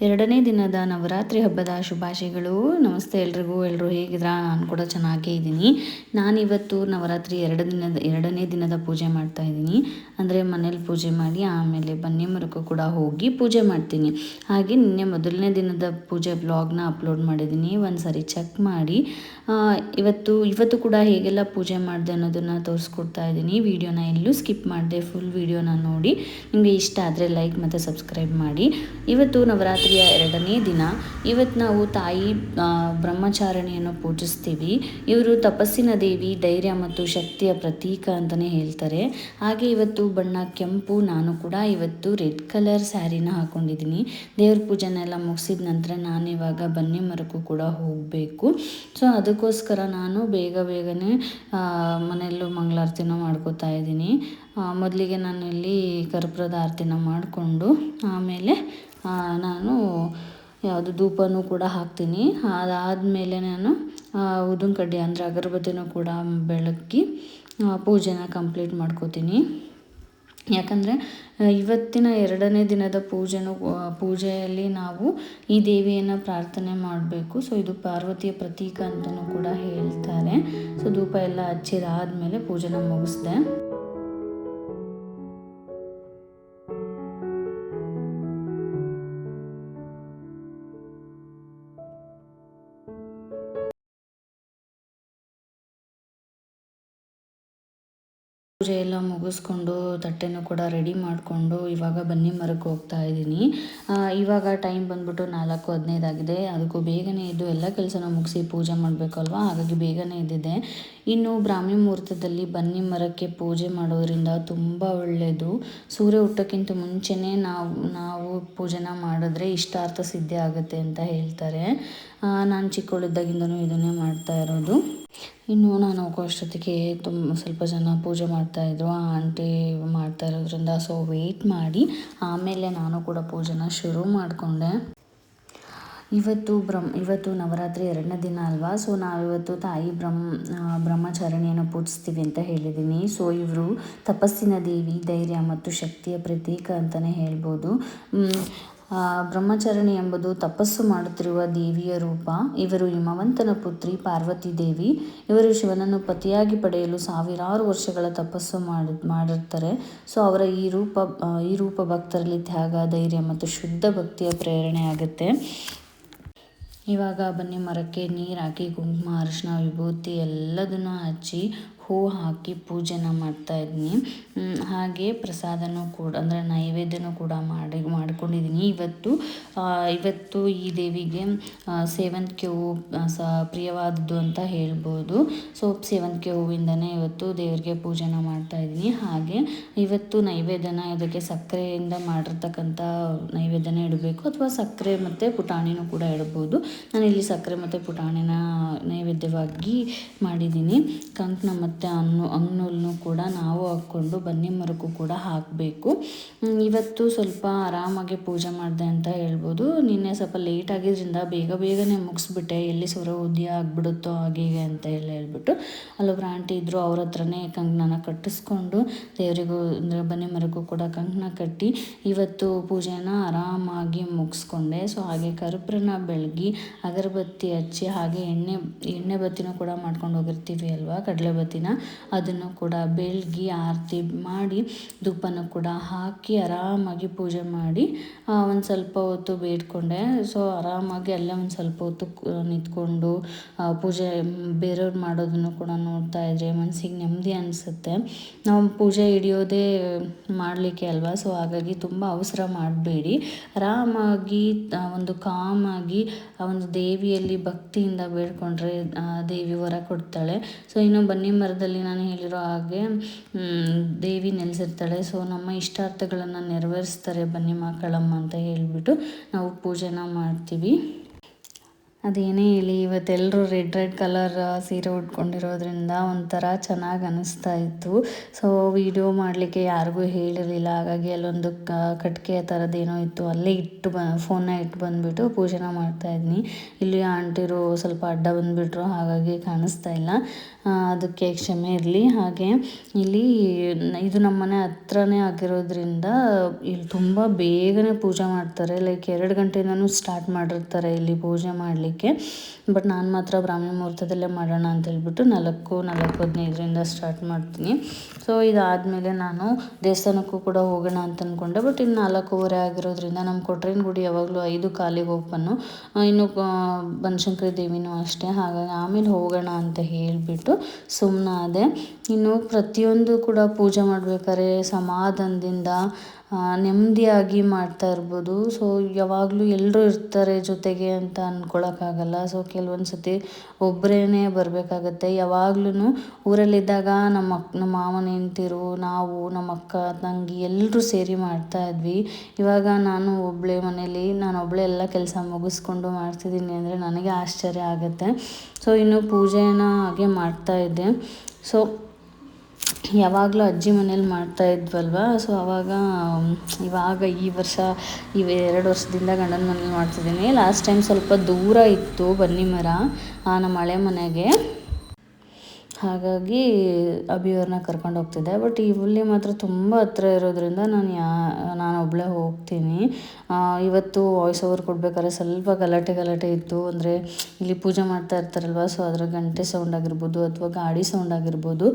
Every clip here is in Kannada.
ಎರಡನೇ ದಿನದ ನವರಾತ್ರಿ ಹಬ್ಬದ ಶುಭಾಶಯಗಳು. ನಮಸ್ತೆ ಎಲ್ರಿಗೂ. ಎಲ್ಲರೂ ಹೇಗಿದ್ದೀರಾ? ನಾನು ಕೂಡ ಚೆನ್ನಾಗೇ ಇದ್ದೀನಿ. ನಾನಿವತ್ತು ನವರಾತ್ರಿ ಎರಡನೇ ದಿನದ ಪೂಜೆ ಮಾಡ್ತಾ ಇದ್ದೀನಿ. ಅಂದರೆ ಮನೇಲಿ ಪೂಜೆ ಮಾಡಿ ಆಮೇಲೆ ಬನ್ನಿ ಮರಕ್ಕೂ ಕೂಡ ಹೋಗಿ ಪೂಜೆ ಮಾಡ್ತೀನಿ. ಹಾಗೆ ನಿನ್ನೆ ಮೊದಲನೇ ದಿನದ ಪೂಜೆ ಬ್ಲಾಗ್ನ ಅಪ್ಲೋಡ್ ಮಾಡಿದ್ದೀನಿ. ಒಂದು ಸರಿ ಚೆಕ್ ಮಾಡಿ. ಇವತ್ತು ಕೂಡ ಹೇಗೆಲ್ಲ ಪೂಜೆ ಮಾಡಿದೆ ಅನ್ನೋದನ್ನು ತೋರಿಸ್ಕೊಡ್ತಾ ಇದ್ದೀನಿ. ವಿಡಿಯೋನ ಎಲ್ಲೂ ಸ್ಕಿಪ್ ಮಾಡಿದೆ, ಫುಲ್ ವಿಡಿಯೋನ ನೋಡಿ. ನಿಮಗೆ ಇಷ್ಟ ಆದರೆ ಲೈಕ್ ಮತ್ತು ಸಬ್ಸ್ಕ್ರೈಬ್ ಮಾಡಿ. ಇವತ್ತು ನವರಾತ್ರಿಯ ಎರಡನೇ ದಿನ. ಇವತ್ತು ನಾವು ತಾಯಿ ಬ್ರಹ್ಮಚಾರಿಣಿಯನ್ನು ಪೂಜಿಸ್ತೀವಿ. ಇವರು ತಪಸ್ಸಿನ ದೇವಿ, ಧೈರ್ಯ ಮತ್ತು ಶಕ್ತಿಯ ಪ್ರತೀಕ ಅಂತಲೇ ಹೇಳ್ತಾರೆ. ಹಾಗೆ ಇವತ್ತು ಬಣ್ಣ ಕೆಂಪು. ನಾನು ಕೂಡ ಇವತ್ತು ರೆಡ್ ಕಲರ್ ಸ್ಯಾರಿನ ಹಾಕ್ಕೊಂಡಿದ್ದೀನಿ. ದೇವ್ರ ಪೂಜೆನೆಲ್ಲ ಮುಗಿಸಿದ ನಂತರ ನಾನು ಇವಾಗ ಬನ್ನಿ ಮರಕ್ಕೂ ಕೂಡ ಹೋಗಬೇಕು. ಸೊ ಅದಕ್ಕೋಸ್ಕರ ನಾನು ಬೇಗನೆ ಮನೆಯಲ್ಲೂ ಮಂಗಳಾರತಿನ ಮಾಡ್ಕೋತಾ ಇದ್ದೀನಿ. ಮೊದಲಿಗೆ ನಾನು ಇಲ್ಲಿ ಕರ್ಪೂರದ ಆರತಿನ ಮಾಡಿಕೊಂಡು ಆಮೇಲೆ ನಾನು ಧೂಪನೂ ಕೂಡ ಹಾಕ್ತೀನಿ. ಅದಾದಮೇಲೆ ನಾನು ಊದಿನ ಕಡ್ಡಿ ಅಂದರೆ ಅಗರಬತ್ತಿನೂ ಕೂಡ ಬೆಳಗಿ ಪೂಜೆನ ಕಂಪ್ಲೀಟ್ ಮಾಡ್ಕೋತೀನಿ. ಯಾಕಂದರೆ ಇವತ್ತಿನ ಎರಡನೇ ದಿನದ ಪೂಜೆಯಲ್ಲಿ ನಾವು ಈ ದೇವಿಯನ್ನು ಪ್ರಾರ್ಥನೆ ಮಾಡಬೇಕು. ಸೊ ಇದು ಪಾರ್ವತಿಯ ಪ್ರತೀಕ ಅಂತಲೂ ಕೂಡ ಹೇಳ್ತಾರೆ. ಸೊ ಧೂಪ ಎಲ್ಲ ಹಚ್ಚಿದಾದ್ಮೇಲೆ ಪೂಜೆನ ಮುಗಿಸ್ದೆ. ಪೂಜೆ ಎಲ್ಲ ಮುಗಿಸ್ಕೊಂಡು ತಟ್ಟೆನೂ ಕೂಡ ರೆಡಿ ಮಾಡಿಕೊಂಡು ಇವಾಗ ಬನ್ನಿ ಮರಕ್ಕೆ ಹೋಗ್ತಾ ಇದ್ದೀನಿ. ಇವಾಗ ಟೈಮ್ ಬಂದ್ಬಿಟ್ಟು 4:15 ಆಗಿದೆ. ಅದಕ್ಕೂ ಬೇಗನೆ ಎದ್ದು ಎಲ್ಲ ಕೆಲಸನ ಮುಗಿಸಿ ಪೂಜೆ ಮಾಡಬೇಕಲ್ವ, ಹಾಗಾಗಿ ಬೇಗನೆ ಎದ್ದಿದ್ದೆ. ಇನ್ನು ಬ್ರಾಹ್ಮಿ ಮುಹೂರ್ತದಲ್ಲಿ ಬನ್ನಿ ಮರಕ್ಕೆ ಪೂಜೆ ಮಾಡೋದ್ರಿಂದ ತುಂಬ ಒಳ್ಳೆಯದು. ಸೂರ್ಯ ಹುಟ್ಟೋಕ್ಕಿಂತ ಮುಂಚೆನೇ ನಾವು ಪೂಜೆನ ಮಾಡಿದ್ರೆ ಇಷ್ಟಾರ್ಥ ಸಿದ್ಧಿ ಆಗುತ್ತೆ ಅಂತ ಹೇಳ್ತಾರೆ. ನಾನು ಚಿಕ್ಕವಳಿದ್ದಾಗಿಂದನೂ ಇದನ್ನೇ ಮಾಡ್ತಾ ಇರೋದು. ಇನ್ನು ನಾನು ಹೋಗೋಷ್ಟೊತ್ತಿಗೆ ಸ್ವಲ್ಪ ಜನ ಪೂಜೆ ಮಾಡ್ತಾಯಿದ್ರು. ಆಂಟಿ ಮಾಡ್ತಾ ಇರೋದ್ರಿಂದ ಸೊ ವೆಯ್ಟ್ ಮಾಡಿ ಆಮೇಲೆ ನಾನು ಕೂಡ ಪೂಜೆನ ಶುರು ಮಾಡಿಕೊಂಡೆ. ಇವತ್ತು ನವರಾತ್ರಿ ಎರಡನೇ ದಿನ ಅಲ್ವಾ. ಸೊ ನಾವಿವತ್ತು ತಾಯಿ ಬ್ರಹ್ಮಚಾರಿಣಿಯನ್ನು ಪೂಜಿಸ್ತೀವಿ ಅಂತ ಹೇಳಿದ್ದೀನಿ. ಸೊ ಇವರು ತಪಸ್ಸಿನ ದೇವಿ, ಧೈರ್ಯ ಮತ್ತು ಶಕ್ತಿಯ ಪ್ರತೀಕ ಅಂತಲೇ ಹೇಳ್ಬೋದು. ಬ್ರಹ್ಮಚಾರಿಣಿ ಎಂಬುದು ತಪಸ್ಸು ಮಾಡುತ್ತಿರುವ ದೇವಿಯ ರೂಪ. ಇವರು ಹಿಮವಂತನ ಪುತ್ರಿ ಪಾರ್ವತಿ ದೇವಿ. ಇವರು ಶಿವನನ್ನು ಪತಿಯಾಗಿ ಪಡೆಯಲು ಸಾವಿರಾರು ವರ್ಷಗಳ ತಪಸ್ಸು ಮಾಡಿರ್ತಾರೆ. ಸೊ ಅವರ ಈ ರೂಪ ಭಕ್ತರಲ್ಲಿ ತ್ಯಾಗ, ಧೈರ್ಯ ಮತ್ತು ಶುದ್ಧ ಭಕ್ತಿಯ ಪ್ರೇರಣೆ ಆಗುತ್ತೆ. ಇವಾಗ ಬನ್ನಿ ಮರಕ್ಕೆ ನೀರು ಹಾಕಿ ಕುಂಕುಮ, ಅರಿಶಿನ, ವಿಭೂತಿ ಎಲ್ಲದನ್ನು ಹಚ್ಚಿ ಹೂ ಹಾಕಿ ಪೂಜೆನ ಮಾಡ್ತಾಯಿದ್ದೀನಿ. ಹಾಗೆ ಪ್ರಸಾದನೂ ಕೂಡ ಅಂದರೆ ನೈವೇದ್ಯನೂ ಕೂಡ ಮಾಡ್ಕೊಂಡಿದ್ದೀನಿ. ಇವತ್ತು ಈ ದೇವಿಗೆ ಸೇವಂತಿಗೆ ಹೂವು ಪ್ರಿಯವಾದದ್ದು ಅಂತ ಹೇಳ್ಬೋದು. ಸೊ ಸೇವಂತಿಗೆ ಹೂವಿಂದನೇ ಇವತ್ತು ದೇವರಿಗೆ ಪೂಜೆನ ಮಾಡ್ತಾಯಿದ್ದೀನಿ. ಹಾಗೆ ಇವತ್ತು ನೈವೇದ್ಯನ ಇದಕ್ಕೆ ಸಕ್ಕರೆಯಿಂದ ಮಾಡಿರ್ತಕ್ಕಂಥ ನೈವೇದ್ಯನ ಇಡಬೇಕು, ಅಥವಾ ಸಕ್ಕರೆ ಮತ್ತು ಪುಟಾಣಿನೂ ಕೂಡ ಇಡ್ಬೋದು. ನಾನಿಲ್ಲಿ ಸಕ್ಕರೆ ಮತ್ತು ಪುಟಾಣಿನ ನೈವೇದ್ಯವಾಗಿ ಮಾಡಿದ್ದೀನಿ. ಕಂಕಣ ಮತ್ತು ಅಂಗ್ನೂಲನ್ನು ಕೂಡ ನಾವು ಹಾಕ್ಕೊಂಡು ಬನ್ನಿ ಮರಕ್ಕೂ ಕೂಡ ಹಾಕಬೇಕು. ಇವತ್ತು ಸ್ವಲ್ಪ ಆರಾಮಾಗಿ ಪೂಜೆ ಮಾಡಿದೆ ಅಂತ ಹೇಳ್ಬೋದು. ನಿನ್ನೆ ಸ್ವಲ್ಪ ಲೇಟ್ ಆಗಿದ್ದರಿಂದ ಬೇಗನೆ ಮುಗಿಸ್ಬಿಟ್ಟೆ. ಎಲ್ಲಿ ಸೂರ್ಯೋದಯ ಆಗಿಬಿಡುತ್ತೋ ಹಾಗೆ ಅಂತ ಹೇಳ್ಬಿಟ್ಟು ಅಲ್ಲೊಬ್ರು ಆಂಟಿ ಇದ್ದರು, ಅವ್ರ ಹತ್ರನೇ ಕಂಕಣನ ಕಟ್ಟಿಸ್ಕೊಂಡು ದೇವರಿಗೂ ಅಂದರೆ ಬನ್ನಿ ಮರಕ್ಕೂ ಕೂಡ ಕಂಕಣ ಕಟ್ಟಿ ಇವತ್ತು ಪೂಜೆನ ಆರಾಮಾಗಿ ಮುಗಿಸ್ಕೊಂಡೆ. ಸೊ ಹಾಗೆ ಕರ್ಪೂರನ ಬೆಳಗಿ ಅಗರಬತ್ತಿ ಹಚ್ಚಿ ಹಾಗೆ ಎಣ್ಣೆ ಬತ್ತಿನೂ ಕೂಡ ಮಾಡ್ಕೊಂಡು ಹೋಗಿರ್ತೀವಿ ಅಲ್ವಾ, ಕಡಲೆ ಬತ್ತಿನ, ಅದನ್ನು ಕೂಡ ಬೆಳಗಿ ಆರತಿ ಮಾಡಿ ಧೂಪನೂ ಕೂಡ ಹಾಕಿ ಆರಾಮಾಗಿ ಪೂಜೆ ಮಾಡಿ ಒಂದು ಸ್ವಲ್ಪ ಹೊತ್ತು ಬೇಡ್ಕೊಂಡೆ. ಸೊ ಆರಾಮಾಗಿ ಅಲ್ಲೇ ಒಂದು ಸ್ವಲ್ಪ ಹೊತ್ತು ನಿಂತ್ಕೊಂಡು ಪೂಜೆ ಬೇರೆಯವ್ರು ಮಾಡೋದನ್ನು ಕೂಡ ನೋಡ್ತಾ ಇದ್ರೆ ಮನಸ್ಸಿಗೆ ನೆಮ್ಮದಿ ಅನಿಸುತ್ತೆ. ನಾವು ಪೂಜೆ ಹಿಡಿಯೋದೇ ಮಾಡಲಿಕ್ಕೆ ಅಲ್ವಾ. ಸೊ ಹಾಗಾಗಿ ತುಂಬ ಅವಸರ ಮಾಡಬೇಡಿ. ಆರಾಮಾಗಿ ಒಂದು ಕಾಮಾಗಿ ಒಂದು ದೇವಿಯಲ್ಲಿ ಭಕ್ತಿಯಿಂದ ಬೇಡ್ಕೊಂಡ್ರೆ ದೇವಿ ವರ ಕೊಡ್ತಾಳೆ. ಸೊ ಇನ್ನು ಬನ್ನಿ ಮರದಲ್ಲಿ ನಾನು ಹೇಳಿರೋ ಹಾಗೆ ದೇವಿ ನೆಲೆಸಿರ್ತಾಳೆ. ಸೊ ನಮ್ಮ ಇಷ್ಟಾರ್ಥಗಳನ್ನು ನೆರವೇರಿಸ್ತಾರೆ ಬನ್ನಿ ಮಕ್ಕಳಮ್ಮ ಅಂತ ಹೇಳ್ಬಿಟ್ಟು ನಾವು ಪೂಜೆನ ಮಾಡ್ತೀವಿ. ಅದೇನೇ ಹೇಳಿ ಇವತ್ತೆಲ್ಲರೂ ರೆಡ್ ಕಲರ್ ಸೀರೆ ಉಟ್ಕೊಂಡಿರೋದ್ರಿಂದ ಒಂಥರ ಚೆನ್ನಾಗಿ ಅನ್ನಿಸ್ತಾ ಇತ್ತು. ಸೊ ವಿಡಿಯೋ ಮಾಡಲಿಕ್ಕೆ ಯಾರಿಗೂ ಹೇಳಿರಲಿಲ್ಲ. ಹಾಗಾಗಿ ಅಲ್ಲೊಂದು ಕಟ್ಟಿಗೆ ಥರದ್ದೇನೋ ಇತ್ತು, ಅಲ್ಲೇ ಫೋನ್ನ ಇಟ್ಟು ಬಂದುಬಿಟ್ಟು ಪೂಜೆನ ಮಾಡ್ತಾಯಿದ್ನಿ. ಇಲ್ಲಿ ಆಂಟಿರು ಸ್ವಲ್ಪ ಅಡ್ಡ ಬಂದುಬಿಟ್ರು, ಹಾಗಾಗಿ ಕಾಣಿಸ್ತಾ ಇಲ್ಲ, ಅದಕ್ಕೆ ಕ್ಷಮೆ ಇರಲಿ. ಹಾಗೆ ಇಲ್ಲಿ ಇದು ನಮ್ಮ ಮನೆ ಹತ್ರನೇ ಆಗಿರೋದ್ರಿಂದ ಇಲ್ಲಿ ತುಂಬ ಬೇಗನೆ ಪೂಜೆ ಮಾಡ್ತಾರೆ. ಲೈಕ್ 2 ಗಂಟೆಯಿಂದನೂ ಸ್ಟಾರ್ಟ್ ಮಾಡಿರ್ತಾರೆ ಇಲ್ಲಿ ಪೂಜೆ ಮಾಡಲಿಕ್ಕೆ. ಬಟ್ ನಾನು ಮಾತ್ರ ಬ್ರಾಹ್ಮಿ ಮುಹೂರ್ತದಲ್ಲೇ ಮಾಡೋಣ ಅಂತ ಹೇಳ್ಬಿಟ್ಟು 4:15ರಿಂದ ಸ್ಟಾರ್ಟ್ ಮಾಡ್ತೀನಿ. ಸೊ ಇದಾದಮೇಲೆ ನಾನು ದೇವಸ್ಥಾನಕ್ಕೂ ಕೂಡ ಹೋಗೋಣ ಅಂತ ಅಂದ್ಕೊಂಡೆ. ಬಟ್ ಇನ್ನು 4:15 ಆಗಿರೋದ್ರಿಂದ ನಮ್ಮ ಕೊಟ್ರೇನ ಗುಡಿ ಯಾವಾಗಲೂ 5 ಕಾಲಿಗೆ ಓಪನ್ನು, ಇನ್ನು ಬನಶಂಕರಿ ದೇವಿನೂ ಅಷ್ಟೇ. ಹಾಗಾಗಿ ಆಮೇಲೆ ಹೋಗೋಣ ಅಂತ ಹೇಳಿಬಿಟ್ಟು ಸುಮ್ಮನಾದೆ. ಇನ್ನು ಪ್ರತಿಯೊಂದು ಕೂಡ ಪೂಜೆ ಮಾಡಬೇಕಾದ್ರೆ ಸಮಾಧಾನದಿಂದ ನೆಮ್ಮದಿಯಾಗಿ ಮಾಡ್ತಾ ಇರ್ಬೋದು. ಸೊ ಯಾವಾಗಲೂ ಎಲ್ಲರೂ ಇರ್ತಾರೆ ಜೊತೆಗೆ ಅಂತ ಅಂದ್ಕೊಳಕ್ಕಾಗಲ್ಲ. ಸೊ ಕೆಲವೊಂದು ಸತಿ ಒಬ್ಬರೇ ಬರಬೇಕಾಗತ್ತೆ. ಯಾವಾಗ್ಲೂ ಊರಲ್ಲಿದ್ದಾಗ ನಮ್ಮ ಮಾವನ ಹೆಂಡ್ತಿರು, ನಾವು, ನಮ್ಮ ಅಕ್ಕ ತಂಗಿ ಎಲ್ಲರೂ ಸೇರಿ ಮಾಡ್ತಾಯಿದ್ವಿ. ಇವಾಗ ನಾನು ಒಬ್ಬಳೇ ಮನೇಲಿ, ನಾನು ಒಬ್ಬಳೇ ಎಲ್ಲ ಕೆಲಸ ಮುಗಿಸ್ಕೊಂಡು ಮಾಡ್ತಿದ್ದೀನಿ ಅಂದರೆ ನನಗೆ ಆಶ್ಚರ್ಯ ಆಗುತ್ತೆ. ಸೊ ಇನ್ನು ಪೂಜೆನ ಹಾಗೆ ಮಾಡ್ತಾಯಿದ್ದೆ. ಸೊ ಯಾವಾಗಲೂ ಅಜ್ಜಿ ಮನೇಲಿ ಮಾಡ್ತಾಯಿದ್ವಲ್ವ. ಸೊ ಇವಾಗ ಈ ವರ್ಷ 2 ವರ್ಷದಿಂದ ಗಂಡನ ಮನೇಲಿ ಮಾಡ್ತಿದ್ದೀನಿ. ಲಾಸ್ಟ್ ಟೈಮ್ ಸ್ವಲ್ಪ ದೂರ ಇತ್ತು ಬನ್ನಿ ಮರ ನಮ್ಮ ಹಳೆ ಮನೆಗೆ, ಹಾಗಾಗಿ ಅಭಿಯವ್ರನ್ನ ಕರ್ಕೊಂಡು ಹೋಗ್ತಿದ್ದೆ. ಬಟ್ ಇಲ್ಲಿ ಮಾತ್ರ ತುಂಬ ಹತ್ರ ಇರೋದ್ರಿಂದ ನಾನು ಒಬ್ಬಳೇ ಹೋಗ್ತೀನಿ. ಇವತ್ತು ವಾಯ್ಸ್ ಓವರ್ ಕೊಡ್ಬೇಕಾದ್ರೆ ಸ್ವಲ್ಪ ಗಲಾಟೆ ಇತ್ತು. ಅಂದರೆ ಇಲ್ಲಿ ಪೂಜೆ ಮಾಡ್ತಾ ಇರ್ತಾರಲ್ವ, ಸೊ ಅದರ ಗಂಟೆ ಸೌಂಡ್ ಆಗಿರ್ಬೋದು ಅಥವಾ ಗಾಡಿ ಸೌಂಡ್ ಆಗಿರ್ಬೋದು,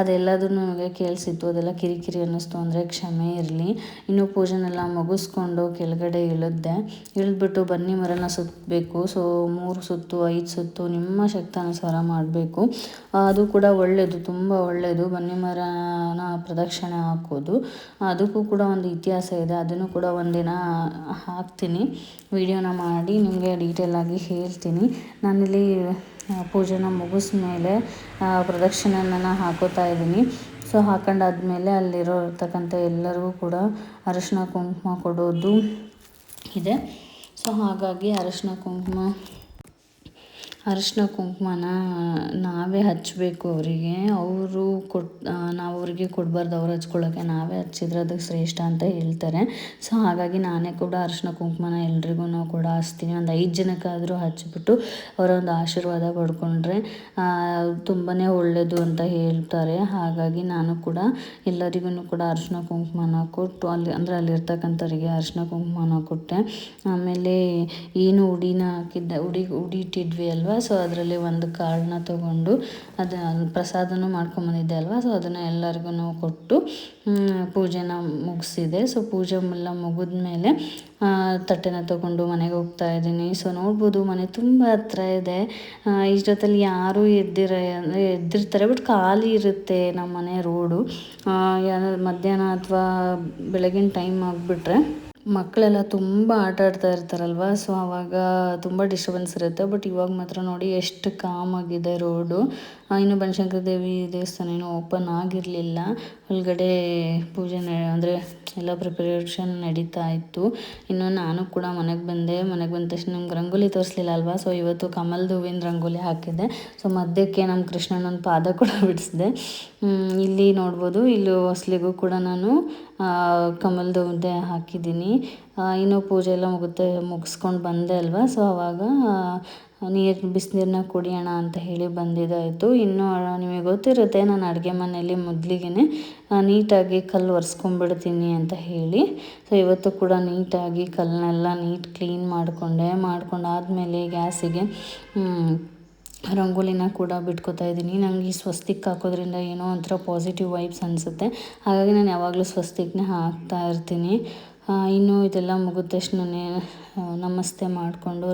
ಅದೆಲ್ಲದನ್ನು ನನಗೆ ಕೇಳಿಸಿತ್ತು. ಅದೆಲ್ಲ ಕಿರಿಕಿರಿ ಅನ್ನಿಸ್ತು ಅಂದರೆ ಕ್ಷಮೆ ಇರಲಿ. ಇನ್ನು ಪೂಜೆನೆಲ್ಲ ಮುಗಿಸ್ಕೊಂಡು ಕೆಳಗಡೆ ಇಳಿದ್ಬಿಟ್ಟು ಬನ್ನಿ ಮರನ ಸುತ್ತಬೇಕು. ಸೊ 3 ಸುತ್ತು 5 ಸುತ್ತು ನಿಮ್ಮ ಶಕ್ತಾನುಸಾರ ಮಾಡಬೇಕು. ಅದು ಕೂಡ ಒಳ್ಳೆಯದು, ತುಂಬ ಒಳ್ಳೆಯದು ಬನ್ನಿ ಮರನ ಪ್ರದಕ್ಷಿಣೆ ಹಾಕೋದು. ಅದಕ್ಕೂ ಕೂಡ ಒಂದು ಇತಿಹಾಸ ಇದೆ. ಅದನ್ನು ಕೂಡ ಒಂದಿನ ಹಾಕ್ತೀನಿ, ವಿಡಿಯೋನ ಮಾಡಿ ನಿಮಗೆ ಡೀಟೇಲಾಗಿ ಹೇಳ್ತೀನಿ. ನಾನಿಲ್ಲಿ ಪೂಜೆನ ಮುಗಿಸ್ಮೇಲೆ ಪ್ರದಕ್ಷಿಣೆನ ಹಾಕೋತಾ ಇದ್ದೀನಿ. ಸೊ ಹಾಕೊಂಡಾದ್ಮೇಲೆ ಅಲ್ಲಿರೋತಕ್ಕಂಥ ಎಲ್ಲರಿಗೂ ಕೂಡ ಅರಿಶಿನ ಕುಂಕುಮ ಕೊಡೋದು ಇದೆ. ಸೊ ಹಾಗಾಗಿ ಅರಿಶಿನ ಕುಂಕುಮನ ನಾವೇ ಹಚ್ಚಬೇಕು ಅವರಿಗೆ. ನಾವು ಅವರಿಗೆ ಕೊಡಬಾರ್ದು, ಅವ್ರು ಹಚ್ಕೊಳ್ಳೋಕ್ಕೆ. ನಾವೇ ಹಚ್ಚಿದ್ರೆ ಅದಕ್ಕೆ ಶ್ರೇಷ್ಠ ಅಂತ ಹೇಳ್ತಾರೆ. ಸೊ ಹಾಗಾಗಿ ನಾನೇ ಕೂಡ ಅರಿಶಿನ ಕುಂಕುಮನ ಎಲ್ರಿಗೂ ಕೂಡ ಹಚ್ತೀನಿ. ಒಂದು 5 ಜನಕ್ಕಾದರೂ ಹಚ್ಚಿಬಿಟ್ಟು ಅವರ ಒಂದು ಆಶೀರ್ವಾದ ಪಡ್ಕೊಂಡ್ರೆ ತುಂಬಾ ಒಳ್ಳೆಯದು ಅಂತ ಹೇಳ್ತಾರೆ. ಹಾಗಾಗಿ ನಾನು ಕೂಡ ಎಲ್ಲರಿಗೂ ಕೂಡ ಅರಿಶಿನ ಕುಂಕುಮನ ಕೊಟ್ಟು ಅಲ್ಲಿರ್ತಕ್ಕಂಥವ್ರಿಗೆ ಅರಿಶಿನ ಕುಂಕುಮನ ಕೊಟ್ಟೆ. ಆಮೇಲೆ ಏನು ಉಡಿನ ಹಾಕಿದ್ದೆ, ಉಡಿ ಇಟ್ಟಿದ್ವಿ ಅಲ್ವಾ. ಸೊ ಅದರಲ್ಲಿ ಒಂದು ಕಾಳನ್ನ ತೊಗೊಂಡು ಪ್ರಸಾದನೂ ಮಾಡ್ಕೊಂಬಂದಿದ್ದೆ ಅಲ್ವಾ. ಸೊ ಅದನ್ನು ಎಲ್ಲರಿಗೂ ಕೊಟ್ಟು ಪೂಜೆನ ಮುಗಿಸಿದೆ. ಸೊ ಪೂಜೆ ಎಲ್ಲ ಮುಗಿದ್ಮೇಲೆ ತಟ್ಟೆನ ತೊಗೊಂಡು ಮನೆಗೆ ಹೋಗ್ತಾ ಇದ್ದೀನಿ. ಸೊ ನೋಡ್ಬೋದು ಮನೆ ತುಂಬ ಹತ್ರ ಇದೆ. ಇಷ್ಟೊತ್ತಲ್ಲಿ ಯಾರೂ ಎದ್ದಿರ್ತಾರೆ, ಬಟ್ ಖಾಲಿ ಇರುತ್ತೆ ನಮ್ಮ ಮನೆ ರೋಡು. ಮಧ್ಯಾಹ್ನ ಅಥವಾ ಬೆಳಗಿನ ಟೈಮ್ ಆಗಿಬಿಟ್ರೆ ಮಕ್ಕಳೆಲ್ಲ ತುಂಬ ಆಟ ಆಡ್ತಾ ಇರ್ತಾರಲ್ವ. ಸೊ ಆವಾಗ ತುಂಬ ಡಿಸ್ಟರ್ಬೆನ್ಸ್ ಇರುತ್ತೆ. ಬಟ್ ಇವಾಗ ಮಾತ್ರ ನೋಡಿ ಎಷ್ಟು ಕಾಮಾಗಿದೆ ರೋಡು. ಇನ್ನು ಬನಶಂಕರಿ ದೇವಿ ದೇವಸ್ಥಾನ ಏನೂ ಓಪನ್ ಆಗಿರಲಿಲ್ಲ. ಒಳಗಡೆ ಪೂಜೆ ಅಂದರೆ ಎಲ್ಲ ಪ್ರಿಪರೇಷನ್ ನಡೀತಾ ಇತ್ತು. ಇನ್ನು ನಾನು ಕೂಡ ಮನೆಗೆ ಬಂದ ತಕ್ಷಣ ನಮ್ಗೆ ರಂಗೋಲಿ ತೋರಿಸ್ಲಿಲ್ಲ ಅಲ್ವಾ. ಸೊ ಇವತ್ತು ಕಮಲದ ಹೂವಿನ ರಂಗೋಲಿ ಹಾಕಿದ್ದೆ. ಸೊ ಮಧ್ಯಕ್ಕೆ ನಮ್ಮ ಕೃಷ್ಣನೊಂದು ಪಾದ ಕೂಡ ಬಿಡಿಸಿದೆ. ಇಲ್ಲಿ ನೋಡ್ಬೋದು, ಇಲ್ಲಿ ಹೊಸ್ಲಿಗೂ ಕೂಡ ನಾನು ಕಮಲದ ಹೂವಿಂದೆ ಹಾಕಿದ್ದೀನಿ. ಇನ್ನು ಪೂಜೆ ಎಲ್ಲ ಮುಗಿಸ್ಕೊಂಡು ಬಂದೆ ಅಲ್ವಾ. ಸೊ ಆವಾಗ ಬಿಸಿನೀರನ್ನ ಕುಡಿಯೋಣ ಅಂತ ಹೇಳಿ ಬಂದಿದ್ದಾಯಿತು. ಇನ್ನು ನಿಮಗೆ ಗೊತ್ತಿರುತ್ತೆ, ನಾನು ಅಡುಗೆ ಮನೆಯಲ್ಲಿ ಮೊದಲಿಗೆ ನೀಟಾಗಿ ಕಲ್ಲು ಒರೆಸ್ಕೊಂಡ್ಬಿಡ್ತೀನಿ ಅಂತ ಹೇಳಿ. ಸೊ ಇವತ್ತು ಕೂಡ ನೀಟಾಗಿ ಕಲ್ಲನ್ನೆಲ್ಲ ಕ್ಲೀನ್ ಮಾಡ್ಕೊಂಡಾದ್ಮೇಲೆ ಗ್ಯಾಸಿಗೆ ರಂಗೋಲಿನ ಕೂಡ ಬಿಟ್ಕೋತಾ ಇದ್ದೀನಿ. ನನಗೆ ಈ ಸ್ವಸ್ತಿಕ್ ಹಾಕೋದ್ರಿಂದ ಏನೋ ಒಂಥರ ಪಾಸಿಟಿವ್ ವೈಬ್ಸ್ ಅನಿಸುತ್ತೆ. ಹಾಗಾಗಿ ನಾನು ಯಾವಾಗಲೂ ಸ್ವಸ್ತಿಕ್ನೇ ಹಾಕ್ತಾ ಇರ್ತೀನಿ. ಇನ್ನು ಇದೆಲ್ಲ ಮುಗಿದ ತಕ್ಷಣನೇ ನಮಸ್ತೆ ಮಾಡಿಕೊಂಡು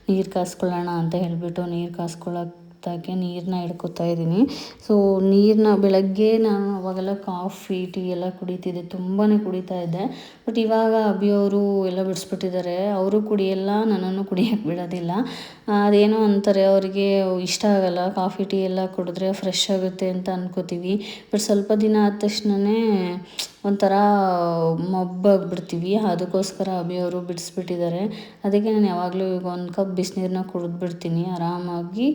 ನೀರು ಕಾಸ್ಕೊಳ್ಳೋಣ ಅಂತ ಹೇಳಿಬಿಟ್ಟು ನೀರು ಕಾಸ್ಕೊಳ್ಳೋಕ್ಕೆ ನೀರನ್ನ ಹಿಡ್ಕೊತಾ ಇದ್ದೀನಿ. ಸೊ ನೀರನ್ನ ಬೆಳಗ್ಗೆ ನಾನು ಅವಾಗೆಲ್ಲ ಕಾಫಿ ಟೀ ಎಲ್ಲ ಕುಡಿತಿದ್ದೆ, ತುಂಬಾ ಕುಡಿತಾ ಇದ್ದೆ. ಬಟ್ ಇವಾಗ ಅಭಿಯವರು ಎಲ್ಲ ಬಿಡಿಸ್ಬಿಟ್ಟಿದ್ದಾರೆ. ಅವರು ಕುಡಿಯಲ್ಲ, ನನ್ನನ್ನು ಕುಡಿಯೋಕ್ಕೆ ಬಿಡೋದಿಲ್ಲ. ಅದೇನೋ ಅಂತಾರೆ, ಅವರಿಗೆ ಇಷ್ಟ ಆಗಲ್ಲ ಕಾಫಿ ಟೀ ಎಲ್ಲ ಕುಡಿದ್ರೆ ಫ್ರೆಶ್ ಆಗುತ್ತೆ ಅಂತ ಅನ್ಕೋತೀವಿ. ಬಟ್ ಸ್ವಲ್ಪ ದಿನ ಆದ ತಕ್ಷಣವೇ ಒಂಥರ ಮಬ್ಬಾಗ್ಬಿಡ್ತೀವಿ. ಅದಕ್ಕೋಸ್ಕರ ಅಭಿಯವರು ಬಿಡಿಸ್ಬಿಟ್ಟಿದ್ದಾರೆ. ಅದಕ್ಕೆ ನಾನು ಯಾವಾಗಲೂ ಈಗ 1 ಕಪ್ ಬಿಸಿನೀರನ್ನ ಕುಡಿದ್ಬಿಡ್ತೀನಿ. ಆರಾಮಾಗಿ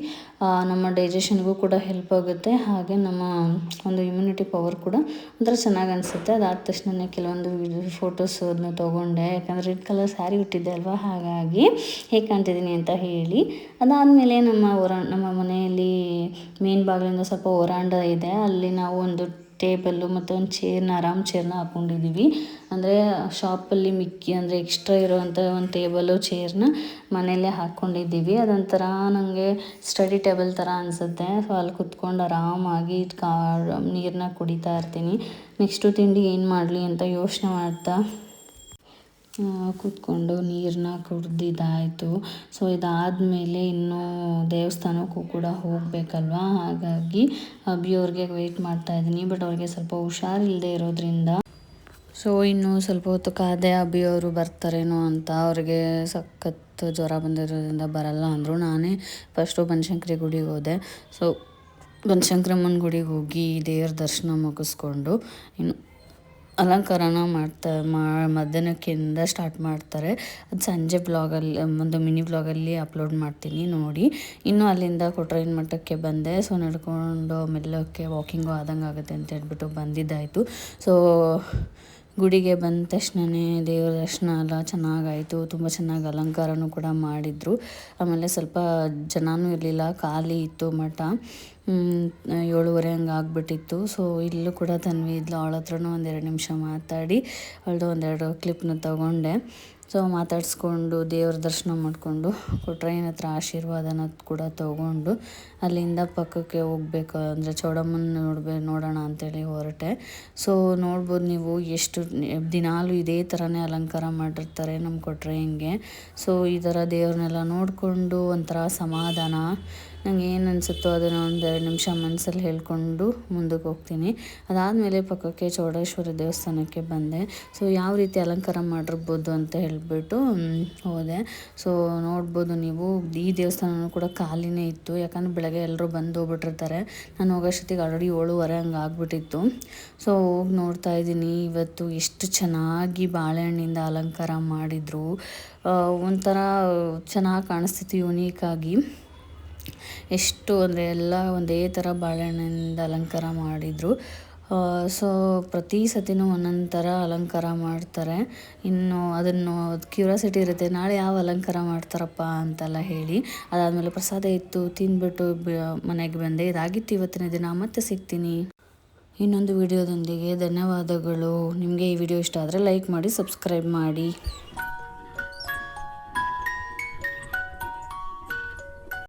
ನಮ್ಮ ಡೈಜೆಷನ್ಗೂ ಕೂಡ ಹೆಲ್ಪ್ ಆಗುತ್ತೆ. ಹಾಗೆ ನಮ್ಮ ಒಂದು ಇಮ್ಯುನಿಟಿ ಪವರ್ ಕೂಡ ಒಂಥರ ಚೆನ್ನಾಗಿ ಅನಿಸುತ್ತೆ. ಅದಾದ ತಕ್ಷಣ ಕೆಲವೊಂದು ಫೋಟೋಸ್ ಅದನ್ನ ತೊಗೊಂಡೆ. ಯಾಕಂದರೆ ರೆಡ್ ಕಲರ್ ಸ್ಯಾರಿ ಉಟ್ಟಿದ್ದೆ ಅಲ್ವಾ, ಹಾಗಾಗಿ ಹೇಗೆ ಕಾಣ್ತಿದ್ದೀನಿ ಅಂತ ಹೇಳಿ. ಅದಾದಮೇಲೆ ನಮ್ಮ ಮನೆಯಲ್ಲಿ ಮೇನ್ ಬಾಗಿಲಿಂದ ಸ್ವಲ್ಪ ವರಾಂಡ ಇದೆ. ಅಲ್ಲಿ ನಾವು ಒಂದು ಟೇಬಲ್ಲು ಮತ್ತು ಒಂದು ಆರಾಮ್ ಚೇರ್ನ ಹಾಕ್ಕೊಂಡಿದ್ದೀವಿ. ಅಂದರೆ ಶಾಪಲ್ಲಿ ಅಂದರೆ ಎಕ್ಸ್ಟ್ರಾ ಇರೋವಂಥ ಒಂದು ಟೇಬಲು ಚೇರ್ನ ಮನೆಯಲ್ಲೇ ಹಾಕ್ಕೊಂಡಿದ್ದೀವಿ. ಅದೊಂಥರ ನನಗೆ ಸ್ಟಡಿ ಟೇಬಲ್ ಥರ ಅನಿಸುತ್ತೆ. ಸೊ ಅಲ್ಲಿ ಕುತ್ಕೊಂಡು ಆರಾಮಾಗಿ ನೀರನ್ನ ಕುಡಿತಾ ಇರ್ತೀನಿ. ನೆಕ್ಸ್ಟು ತಿಂಡಿ ಏನು ಮಾಡಲಿ ಅಂತ ಯೋಚನೆ ಮಾಡ್ತಾ ಕೂತ್ಕೊಂಡು ನೀರನ್ನ ಕುಡ್ದಿದ್ದಾಯಿತು. ಸೊ ಇದಾದಮೇಲೆ ಇನ್ನೂ ದೇವಸ್ಥಾನಕ್ಕೂ ಕೂಡ ಹೋಗಬೇಕಲ್ವ, ಹಾಗಾಗಿ ಅಭಿಯವ್ರಿಗೆ ವೆಯ್ಟ್ ಮಾಡ್ತಾಯಿದ್ದೀನಿ. ಬಟ್ ಅವ್ರಿಗೆ ಸ್ವಲ್ಪ ಹುಷಾರಿಲ್ಲದೆ ಇರೋದ್ರಿಂದ ಸೊ ಇನ್ನೂ ಸ್ವಲ್ಪ ಹೊತ್ತು ಕಾದೆ ಅಭಿಯವರು ಬರ್ತಾರೇನೋ ಅಂತ. ಅವ್ರಿಗೆ ಸಖತ್ತು ಜ್ವರ ಬಂದಿರೋದ್ರಿಂದ ಬರಲ್ಲ ಅಂದರು. ನಾನೇ ಫಸ್ಟು ಬನಶಂಕರಿ ಗುಡಿಗೆ ಹೋದೆ. ಸೊ ಬನಶಂಕರಮ್ಮನ ಗುಡಿಗೆ ಹೋಗಿ ದೇವ್ರ ದರ್ಶನ ಮುಗಿಸ್ಕೊಂಡು ಇನ್ನು ಅಲಂಕಾರನ ಮಧ್ಯಾಹ್ನಕ್ಕಿಂತ ಸ್ಟಾರ್ಟ್ ಮಾಡ್ತಾರೆ. ಅದು ಸಂಜೆ ಬ್ಲಾಗಲ್ಲಿ ಒಂದು ಮಿನಿ ಬ್ಲಾಗಲ್ಲಿ ಅಪ್ಲೋಡ್ ಮಾಡ್ತೀನಿ ನೋಡಿ. ಇನ್ನು ಅಲ್ಲಿಂದ ಕೊಟ್ರೇನ ಮಠಕ್ಕೆ ಬಂದೆ. ಸೊ ನಡ್ಕೊಂಡು ಮೆಲ್ಲಕ್ಕೆ ವಾಕಿಂಗು ಆದಂಗೆ ಆಗುತ್ತೆ ಅಂತ ಹೇಳ್ಬಿಟ್ಟು ಬಂದಿದ್ದಾಯಿತು. ಸೊ ಗುಡಿಗೆ ಬಂದ ತಕ್ಷಣವೇ ದೇವ್ರ ದರ್ಶನ ಎಲ್ಲ ಚೆನ್ನಾಗಾಯಿತು. ತುಂಬ ಚೆನ್ನಾಗಿ ಅಲಂಕಾರನೂ ಕೂಡ ಮಾಡಿದರು. ಆಮೇಲೆ ಸ್ವಲ್ಪ ಜನನೂ ಇರಲಿಲ್ಲ, ಖಾಲಿ ಇತ್ತು ಮಠ. 7:30 ಹಂಗೆ ಆಗಿಬಿಟ್ಟಿತ್ತು. ಸೊ ಇಲ್ಲೂ ಕೂಡ ತನ್ವಿ ಇದ್ಲು. ಅವಳ ಹತ್ರನೂ 1-2 ನಿಮಿಷ ಮಾತಾಡಿ ಅವಳದು 1-2 ಕ್ಲಿಪ್ನ ತೊಗೊಂಡೆ. ಸೊ ಮಾತಾಡಿಸ್ಕೊಂಡು ದೇವ್ರ ದರ್ಶನ ಮಾಡಿಕೊಂಡು ಕೊಟ್ರೇನ ಹತ್ರ ಆಶೀರ್ವಾದನ ಕೂಡ ತೊಗೊಂಡು ಅಲ್ಲಿಂದ ಪಕ್ಕಕ್ಕೆ ಹೋಗ್ಬೇಕು, ಅಂದರೆ ಚೌಡಮ್ಮನ ನೋಡೋಣ ಅಂತೇಳಿ ಹೊರಟೆ. ಸೊ ನೋಡ್ಬೋದು ನೀವು ಎಷ್ಟು ದಿನಾಲೂ ಇದೇ ಥರನೇ ಅಲಂಕಾರ ಮಾಡಿರ್ತಾರೆ ನಮ್ಮ ಕೊಟ್ರೇಂಗೆ. ಸೊ ಈ ಥರ ದೇವ್ರನ್ನೆಲ್ಲ ನೋಡಿಕೊಂಡು ಒಂಥರ ಸಮಾಧಾನ. ನಂಗೆ ಏನು ಅನಿಸುತ್ತೋ ಅದನ್ನು 1-2 ನಿಮಿಷ ಮನಸ್ಸಲ್ಲಿ ಹೇಳ್ಕೊಂಡು ಮುಂದಕ್ಕೆ ಹೋಗ್ತೀನಿ. ಅದಾದಮೇಲೆ ಪಕ್ಕಕ್ಕೆ ಚೌಡೇಶ್ವರಿ ದೇವಸ್ಥಾನಕ್ಕೆ ಬಂದೆ. ಸೊ ಯಾವ ರೀತಿ ಅಲಂಕಾರ ಮಾಡಿರ್ಬೋದು ಅಂತ ಹೇಳಿಬಿಟ್ಟು ಹೋದೆ. ಸೊ ನೋಡ್ಬೋದು ನೀವು ಈ ದೇವಸ್ಥಾನವೂ ಕೂಡ ಖಾಲಿನೇ ಇತ್ತು. ಯಾಕಂದರೆ ಬೆಳಗ್ಗೆ ಎಲ್ಲರೂ ಬಂದು ಹೋಗ್ಬಿಟ್ಟಿರ್ತಾರೆ. ನಾನು ಹೋಗೋಷ್ಟೊತ್ತಿಗೆ ಆಲ್ರೆಡಿ 7:30 ಹಂಗೆ ಆಗಿಬಿಟ್ಟಿತ್ತು. ಸೊ ಹೋಗಿ ನೋಡ್ತಾ ಇದ್ದೀನಿ ಇವತ್ತು ಎಷ್ಟು ಚೆನ್ನಾಗಿ ಬಾಳೆಹಣ್ಣಿಂದ ಅಲಂಕಾರ ಮಾಡಿದರು. ಒಂಥರ ಚೆನ್ನಾಗಿ ಕಾಣಿಸ್ತಿತ್ತು ಯುನೀಕಾಗಿ. ಎಷ್ಟು ಅಂದರೆ ಎಲ್ಲ ಒಂದೇ ಥರ ಬಾಳೆಹಣ್ಣಿಂದ ಅಲಂಕಾರ ಮಾಡಿದರು. ಸೊ ಪ್ರತಿ ಸತಿನೂ ಒಂದೊಂದು ಥರ ಅಲಂಕಾರ ಮಾಡ್ತಾರೆ. ಇನ್ನು ಅದನ್ನು ಕ್ಯೂರಿಯಾಸಿಟಿ ಇರುತ್ತೆ, ನಾಳೆ ಯಾವ ಅಲಂಕಾರ ಮಾಡ್ತಾರಪ್ಪ ಅಂತೆಲ್ಲ ಹೇಳಿ. ಅದಾದಮೇಲೆ ಪ್ರಸಾದ ಇತ್ತು, ತಿಂದ್ಬಿಟ್ಟು ಮನೆಗೆ ಬಂದೆ. ಇದಾಗಿತ್ತು ಇವತ್ತಿನ ದಿನ. ಮತ್ತೆ ಸಿಗ್ತೀನಿ ಇನ್ನೊಂದು ವಿಡಿಯೋದೊಂದಿಗೆ. ಧನ್ಯವಾದಗಳು. ನಿಮಗೆ ಈ ವಿಡಿಯೋ ಇಷ್ಟ ಆದರೆ ಲೈಕ್ ಮಾಡಿ, ಸಬ್ಸ್ಕ್ರೈಬ್ ಮಾಡಿ.